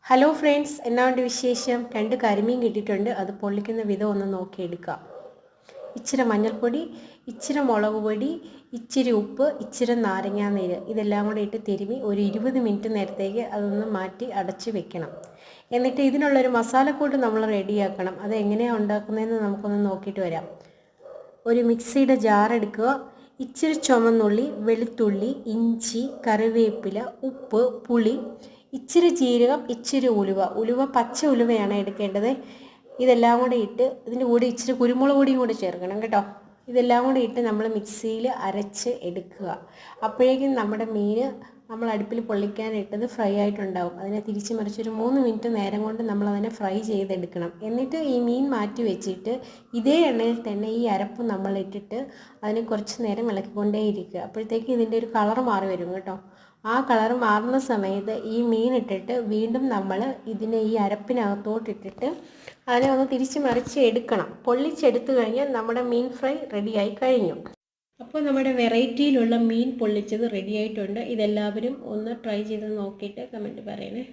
Hello friends, എന്നാണ്ട് വിശേഷം? 2 കരിമീൻ കിട്ടിയിട്ടുണ്ട്. അത് പൊള്ളിക്കുന്ന വിധം ഒന്ന് നോക്കിയെടുക്കാം. ഇച്ചിരി മഞ്ഞൾപ്പൊടി, ഇച്ചിരി മുളക് പൊടി, ഇച്ചിരി ഉപ്പ്, ഇച്ചിരി നാരങ്ങാനീര് ഇതെല്ലാം കൂടെ ഇട്ട് തിരുമി ഒരു 20 മിനിറ്റ് നേരത്തേക്ക് അതൊന്ന് മാറ്റി അടച്ച് വെക്കണം. എന്നിട്ട് ഇതിനുള്ളൊരു മസാലക്കൂട്ട് നമ്മൾ റെഡിയാക്കണം. അത് എങ്ങനെയാണ് ഉണ്ടാക്കുന്നതെന്ന് നമുക്കൊന്ന് നോക്കിയിട്ട് വരാം. ഒരു മിക്സിയുടെ ജാർ എടുക്കുക. ഇച്ചിരി ചുവന്നുള്ളി, വെളുത്തുള്ളി, ഇഞ്ചി, കറിവേപ്പില, ഉപ്പ്, പുളി, ഇച്ചിരി ജീരകം, ഇച്ചിരി ഉലുവ പച്ച ഉലുവയാണ് എടുക്കേണ്ടത്. ഇതെല്ലാം കൂടി ഇട്ട് ഇതിൻ്റെ കൂടെ ഇച്ചിരി കുരുമുളക് പൊടിയും കൂടി ചേർക്കണം കേട്ടോ. ഇതെല്ലാം കൂടി ഇട്ട് നമ്മൾ മിക്സിയിൽ അരച്ച് എടുക്കുക. അപ്പോഴേക്കും നമ്മുടെ മീൻ നമ്മൾ അടുപ്പിൽ പൊള്ളിക്കാനിട്ടത് ഫ്രൈ ആയിട്ടുണ്ടാവും. അതിനെ തിരിച്ച് മറിച്ചൊരു 3 മിനിറ്റ് നേരം കൊണ്ട് നമ്മളതിനെ ഫ്രൈ ചെയ്തെടുക്കണം. എന്നിട്ട് ഈ മീൻ മാറ്റി വെച്ചിട്ട് ഇതേ എണ്ണയിൽ തന്നെ ഈ അരപ്പ് നമ്മൾ ഇട്ടിട്ട് അതിനെ കുറച്ച് നേരം ഇളക്കിക്കൊണ്ടേയിരിക്കുക. അപ്പോഴത്തേക്ക് ഇതിൻ്റെ ഒരു കളർ മാറി വരും കേട്ടോ. ആ കളർ മാറുന്ന സമയത്ത് ഈ മീൻ ഇട്ടിട്ട് വീണ്ടും നമ്മൾ ഇതിനെ ഈ അരപ്പിനകത്തോട്ടിട്ടിട്ട് അതിനെ ഒന്ന് തിരിച്ച് മറിച്ച് എടുക്കണം. പൊള്ളിച്ചെടുത്തു കഴിഞ്ഞാൽ നമ്മുടെ മീൻ ഫ്രൈ റെഡിയായി കഴിഞ്ഞു. അപ്പോൾ നമ്മുടെ വെറൈറ്റിയിലുള്ള മീൻ പൊള്ളിച്ചത് റെഡി ആയിട്ടുണ്ട്. ഇതെല്ലാവരും ഒന്ന് ട്രൈ ചെയ്ത് നോക്കിയിട്ട് കമൻറ്റ് പറയണേ.